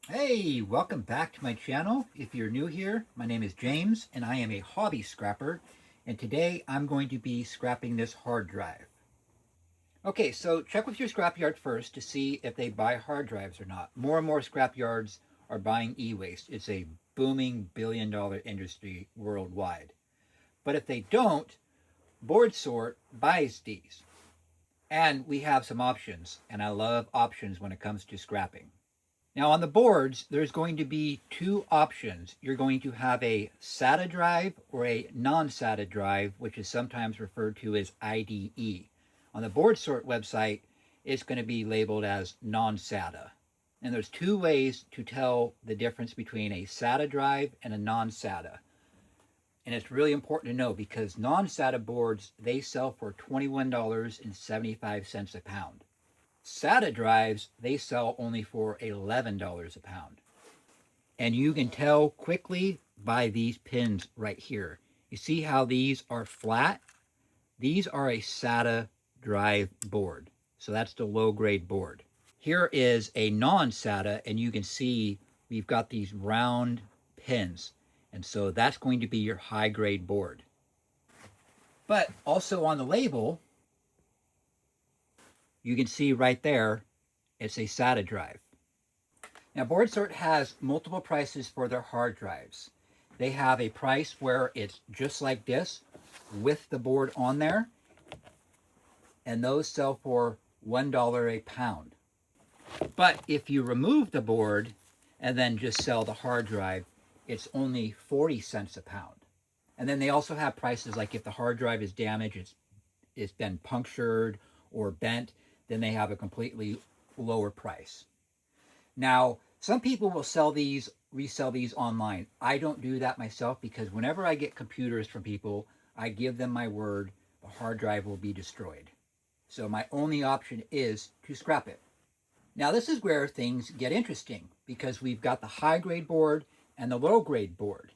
Hey, welcome back to my channel. If you're new here, my name is James and I am a hobby scrapper, and today I'm going to be scrapping this hard drive. Okay, so check with your scrapyard first to see if they buy hard drives or not. More and more scrapyards are buying e-waste. It's a booming billion-dollar industry worldwide. But if they don't, Boardsort buys these. And we have some options, and I love options when it comes to scrapping. Now on the boards, there's going to be two options. You're going to have a SATA drive or a non-SATA drive, which is sometimes referred to as IDE. On the Boardsort website, it's going to be labeled as non-SATA. And there's two ways to tell the difference between a SATA drive and a non-SATA. And it's really important to know because non-SATA boards, they sell for $21.75 a pound. SATA drives, they sell only for $11 a pound. And you can tell quickly by these pins right here. You see how these are flat? These are a SATA drive board. So that's the low grade board. Here is a non-SATA, and you can see we've got these round pins. And so that's going to be your high grade board. But also on the label, you can see right there, it's a SATA drive. Now, Boardsort has multiple prices for their hard drives. They have a price where it's just like this, with the board on there, and those sell for $1 a pound. But if you remove the board and then just sell the hard drive, it's only 40 cents a pound. And then they also have prices like if the hard drive is damaged, it's been punctured or bent, then they have a completely lower price. Now, some people will resell these online. I don't do that myself because whenever I get computers from people, I give them my word the hard drive will be destroyed. So my only option is to scrap it. Now this is where things get interesting because we've got the high grade board and the low grade board.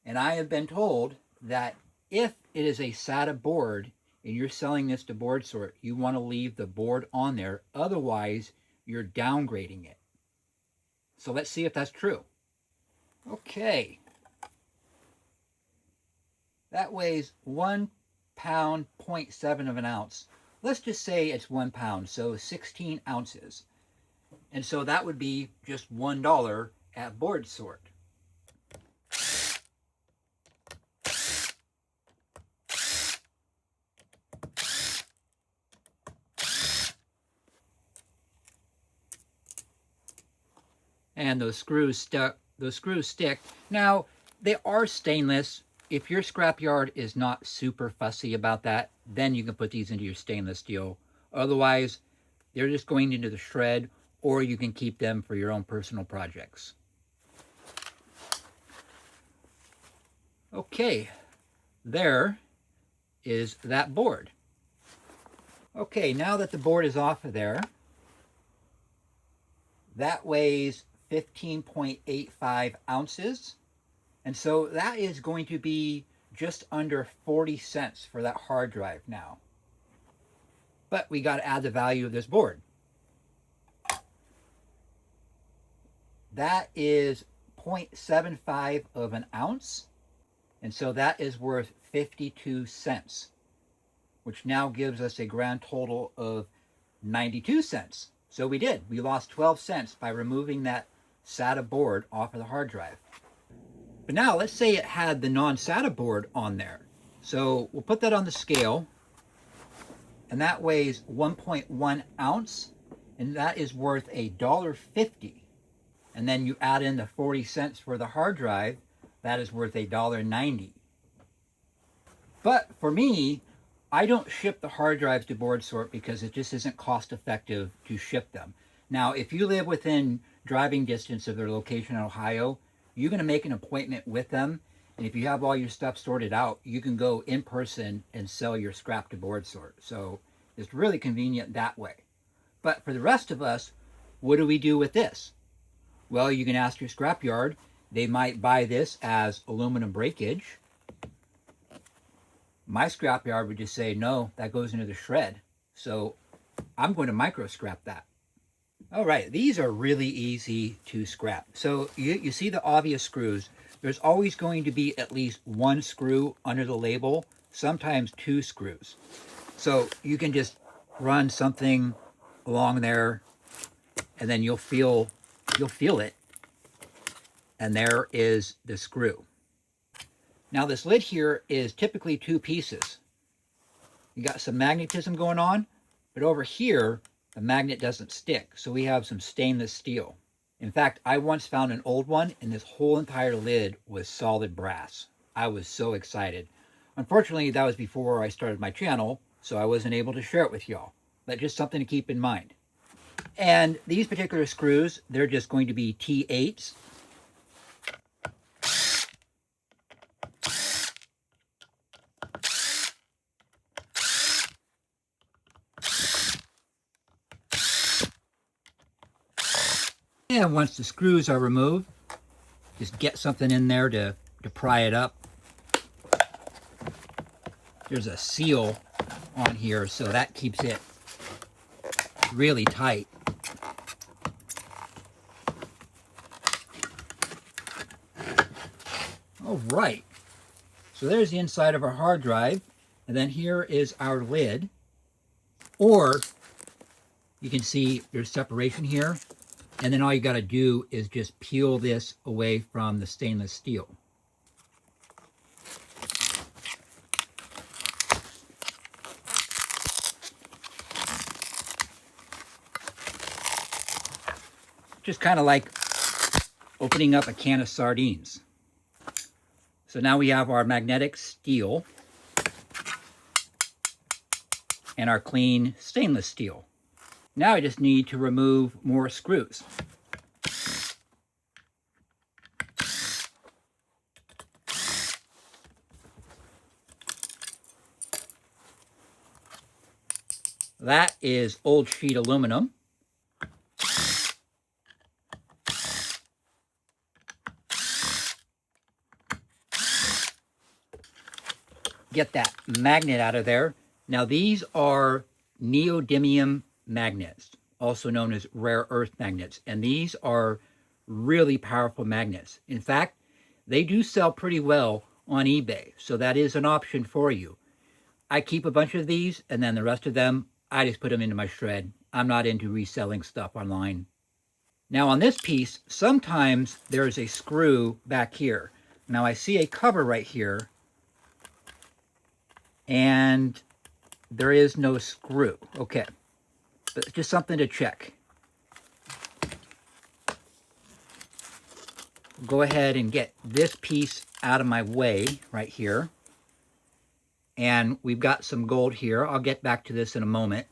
And I have been told that if it is a SATA board and you're selling this to Boardsort, you want to leave the board on there. Otherwise, you're downgrading it. So let's see if that's true. Okay. That weighs 1 pound, 0.7 of an ounce. Let's just say it's 1 pound, so 16 ounces. And so that would be just $1 at Boardsort. And those screws stick. Now, they are stainless. If your scrapyard is not super fussy about that, then you can put these into your stainless steel. Otherwise, they're just going into the shred, or you can keep them for your own personal projects. Okay, there is that board. Okay, now that the board is off of there, that weighs 15.85 ounces. And so that is going to be just under 40 cents for that hard drive now. But we got to add the value of this board. That is 0.75 of an ounce. And so that is worth 52 cents, which now gives us a grand total of 92 cents. So we lost 12 cents by removing that SATA board off of the hard drive. But now let's say it had the non-SATA board on there. So we'll put that on the scale, and that weighs 1.1 ounce, and that is worth $1.50. And then you add in the 40 cents for the hard drive, that is worth $1.90. But for me, I don't ship the hard drives to Boardsort because it just isn't cost effective to ship them. Now, if you live within driving distance of their location in Ohio, you're going to make an appointment with them. And if you have all your stuff sorted out, you can go in person and sell your scrap to Boardsort. So it's really convenient that way. But for the rest of us, what do we do with this? Well, you can ask your scrapyard. They might buy this as aluminum breakage. My scrapyard would just say, no, that goes into the shred. So I'm going to micro scrap that. All right, these are really easy to scrap. So you see the obvious screws. There's always going to be at least one screw under the label, sometimes two screws. So you can just run something along there and then you'll feel it. And there is the screw. Now this lid here is typically two pieces. You got some magnetism going on, but over here, the magnet doesn't stick. So we have some stainless steel. In fact, I once found an old one and this whole entire lid was solid brass. I was so excited. Unfortunately, that was before I started my channel, so I wasn't able to share it with y'all. But just something to keep in mind. And these particular screws, they're just going to be T8s. And once the screws are removed, just get something in there to pry it up. There's a seal on here, so that keeps it really tight. All right, so there's the inside of our hard drive, and then here is our lid. Or you can see there's separation here, and then all you got to do is just peel this away from the stainless steel. Just kind of like opening up a can of sardines. So now we have our magnetic steel and our clean stainless steel. Now I just need to remove more screws. That is old sheet aluminum. Get that magnet out of there. Now these are neodymium magnets, also known as rare earth magnets. And these are really powerful magnets. In fact, they do sell pretty well on eBay. So that is an option for you. I keep a bunch of these, and then the rest of them, I just put them into my shred. I'm not into reselling stuff online. Now on this piece, sometimes there's a screw back here. Now I see a cover right here, and there is no screw. Okay, but just something to check. Go ahead and get this piece out of my way right here. And we've got some gold here. I'll get back to this in a moment.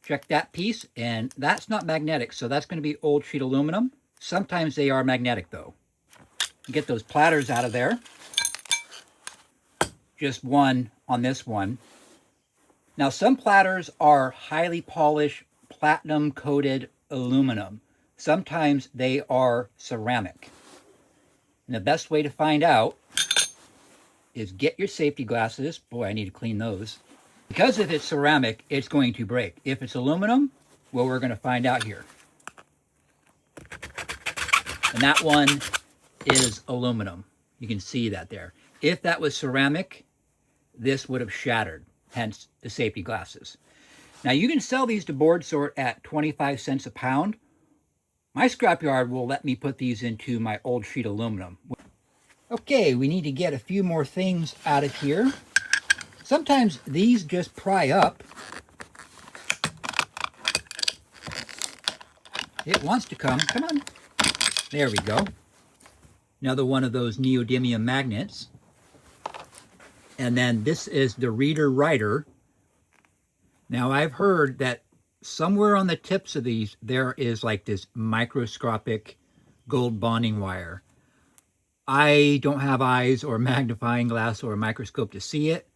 Check that piece, and that's not magnetic, so that's going to be old sheet aluminum. Sometimes they are magnetic, though. Get those platters out of there. Just one on this one. Now, some platters are highly polished, platinum-coated aluminum. Sometimes they are ceramic. And the best way to find out is get your safety glasses. Boy, I need to clean those. Because if it's ceramic, it's going to break. If it's aluminum, well, we're going to find out here. And that one is aluminum. You can see that there. If that was ceramic, this would have shattered, hence the safety glasses. Now, you can sell these to Boardsort at 25 cents a pound. My scrapyard will let me put these into my old sheet aluminum. Okay, we need to get a few more things out of here. Sometimes these just pry up. It wants to come. Come on. There we go. Another one of those neodymium magnets. And then this is the reader writer. Now I've heard that somewhere on the tips of these there is like this microscopic gold bonding wire. I don't have eyes or magnifying glass or a microscope to see it,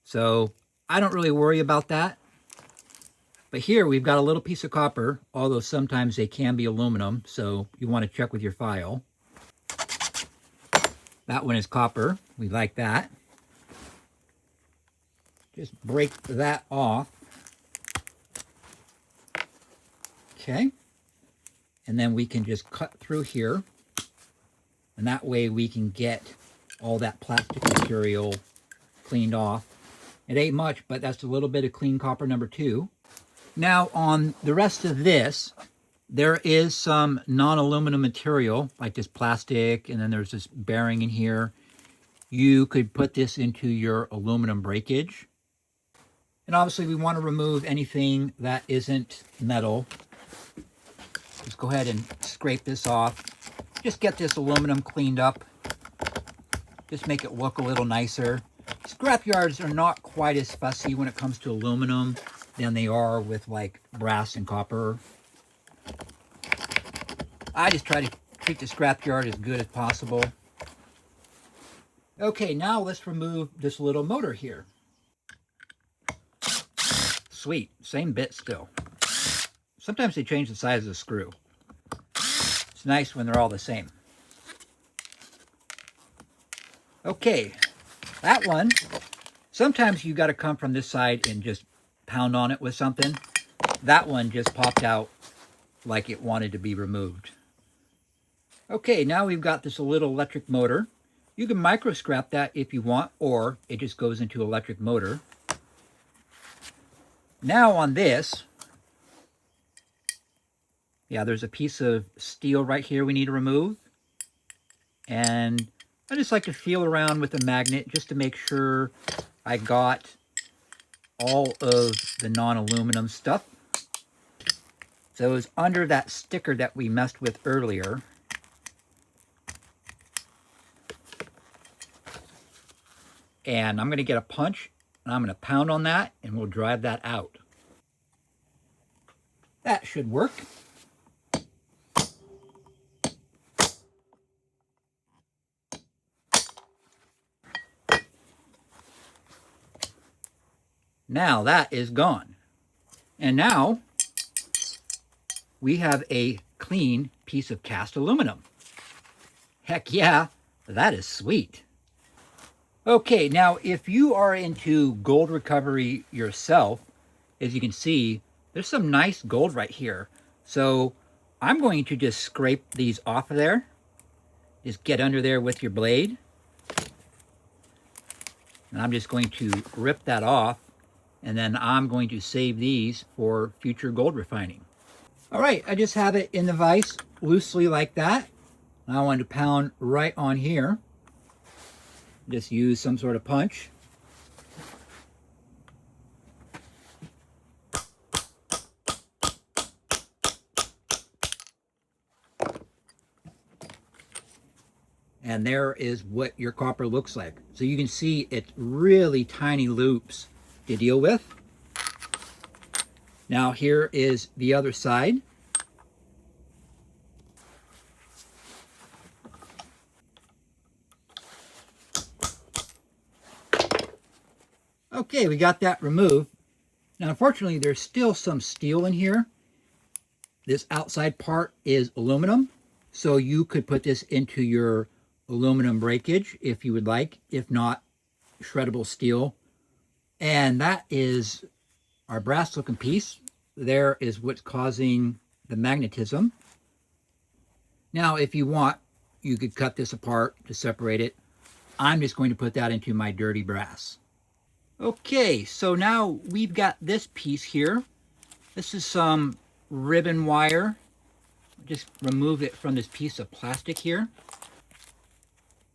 so I don't really worry about that. But here we've got a little piece of copper, although sometimes they can be aluminum, so you want to check with your file. That one is copper. We like that. Just break that off. Okay. And then we can just cut through here. And that way we can get all that plastic material cleaned off. It ain't much, but that's a little bit of clean copper number 2. Now on the rest of this, there is some non-aluminum material, like this plastic, and then there's this bearing in here. You could put this into your aluminum breakage. And obviously we want to remove anything that isn't metal. Just go ahead and scrape this off. Just get this aluminum cleaned up. Just make it look a little nicer. Scrap yards are not quite as fussy when it comes to aluminum than they are with like brass and copper. I just try to treat the scrap yard as good as possible. Okay, now let's remove this little motor here. Sweet, same bit still. Sometimes they change the size of the screw. It's nice when they're all the same. Okay, that one, sometimes you got to come from this side and just pound on it with something. That one just popped out like it wanted to be removed. Okay, now we've got this little electric motor. You can micro scrap that if you want, or it just goes into electric motor. Now on this, yeah, there's a piece of steel right here we need to remove. And I just like to feel around with a magnet just to make sure I got all of the non-aluminum stuff. So it was under that sticker that we messed with earlier. And I'm going to get a punch, and I'm going to pound on that, and we'll drive that out. That should work. Now that is gone. And now we have a clean piece of cast aluminum. Heck yeah, that is sweet. Okay, now if you are into gold recovery yourself, as you can see, there's some nice gold right here. So I'm going to just scrape these off of there. Just get under there with your blade. And I'm just going to rip that off. And then I'm going to save these for future gold refining. All right, I just have it in the vise loosely like that. And I want to pound right on here. Just use some sort of punch. And there is what your copper looks like. So you can see it's really tiny loops to deal with. Now here is the other side. Okay, we got that removed. Now, unfortunately, there's still some steel in here. This outside part is aluminum, so you could put this into your aluminum breakage if you would like. If not, shreddable steel. And that is our brass looking piece. There is what's causing the magnetism. Now, if you want, you could cut this apart to separate it. I'm just going to put that into my dirty brass. Okay, so now we've got this piece here. This is some ribbon wire. Just remove it from this piece of plastic here.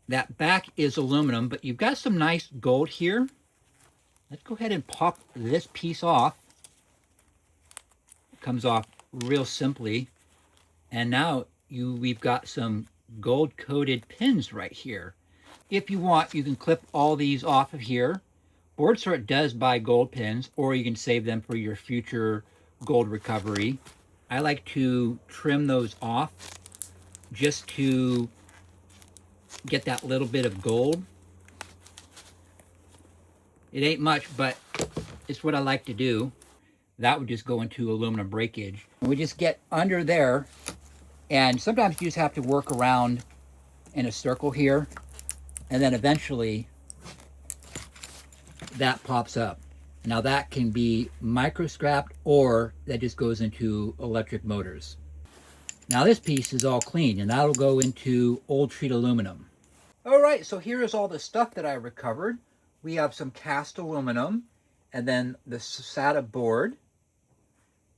That back is aluminum, but you've got some nice gold here. Let's go ahead and pop this piece off. It comes off real simply. And now we've got some gold-coated pins right here. If you want, you can clip all these off of here. Boardsort does buy gold pins, or you can save them for your future gold recovery. I like to trim those off just to get that little bit of gold. It ain't much, but it's what I like to do. That would just go into aluminum breakage. We just get under there, and sometimes you just have to work around in a circle here and then eventually that pops up. Now that can be micro scrapped, or that just goes into electric motors. Now this piece is all clean, and that'll go into old sheet aluminum. All right, so here is all the stuff that I recovered. We have some cast aluminum, and then the SATA board.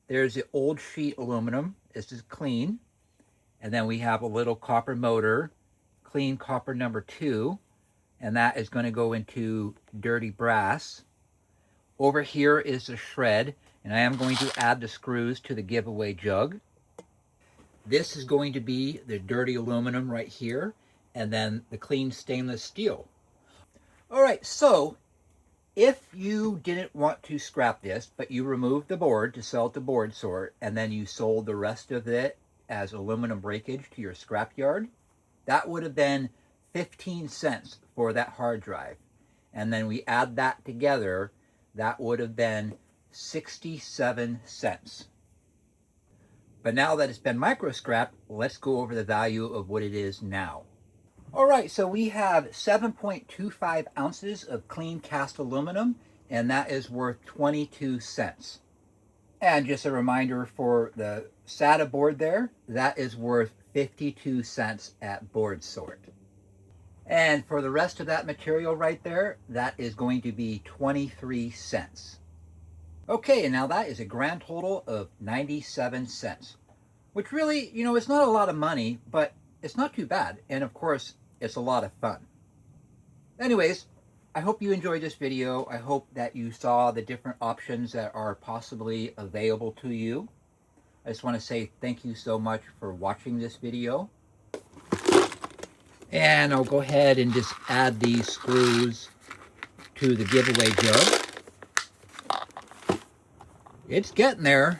There's the old sheet aluminum. This is clean. And then we have a little copper motor, clean copper number 2, and that is going to go into dirty brass. Over here is the shred, and I am going to add the screws to the giveaway jug. This is going to be the dirty aluminum right here, and then the clean stainless steel. All right, so if you didn't want to scrap this, but you removed the board to sell it to Boardsort, and then you sold the rest of it as aluminum breakage to your scrapyard, that would have been 15 cents for that hard drive. And then we add that together, that would have been 67 cents. But now that it's been micro scrapped, let's go over the value of what it is now. All right, so we have 7.25 ounces of clean cast aluminum, and that is worth 22 cents. And just a reminder for the SATA board there, that is worth 52 cents at Boardsort. And for the rest of that material right there, that is going to be 23 cents. Okay, and now that is a grand total of 97 cents, which really, you know, it's not a lot of money, but it's not too bad. And of course, it's a lot of fun. Anyways, I hope you enjoyed this video. I hope that you saw the different options that are possibly available to you. I just want to say thank you so much for watching this video. And I'll go ahead and just add these screws to the giveaway jug. It's getting there.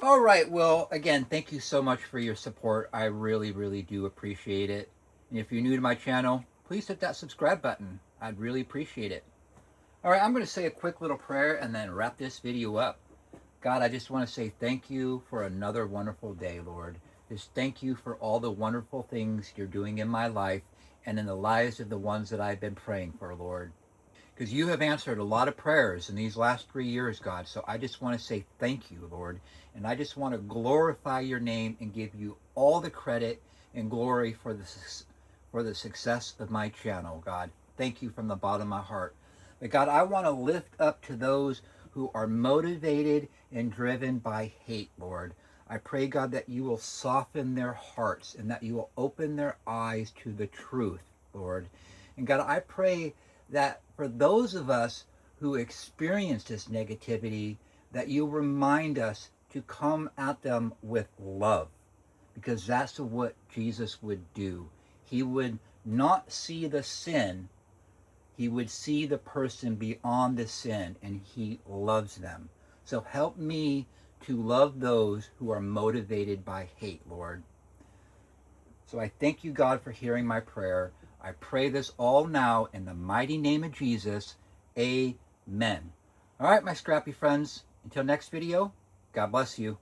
All right, well, again, thank you so much for your support. I really, really do appreciate it. And if you're new to my channel, please hit that subscribe button. I'd really appreciate it. All right, I'm going to say a quick little prayer and then wrap this video up. God, I just want to say thank you for another wonderful day, Lord. Just thank you for all the wonderful things you're doing in my life and in the lives of the ones that I've been praying for, Lord. Because you have answered a lot of prayers in these last 3 years, God. So I just want to say thank you, Lord. And I just want to glorify your name and give you all the credit and glory for the success of my channel, God. Thank you from the bottom of my heart. But God, I want to lift up to those who are motivated and driven by hate, Lord. I pray, God, that you will soften their hearts and that you will open their eyes to the truth, Lord. And God, I pray that for those of us who experience this negativity, that you remind us to come at them with love, because that's what Jesus would do. He would not see the sin. He would see the person beyond the sin, and he loves them. So help me to love those who are motivated by hate, Lord. So I thank you, God, for hearing my prayer. I pray this all now in the mighty name of Jesus. Amen. All right, my scrappy friends. Until next video, God bless you.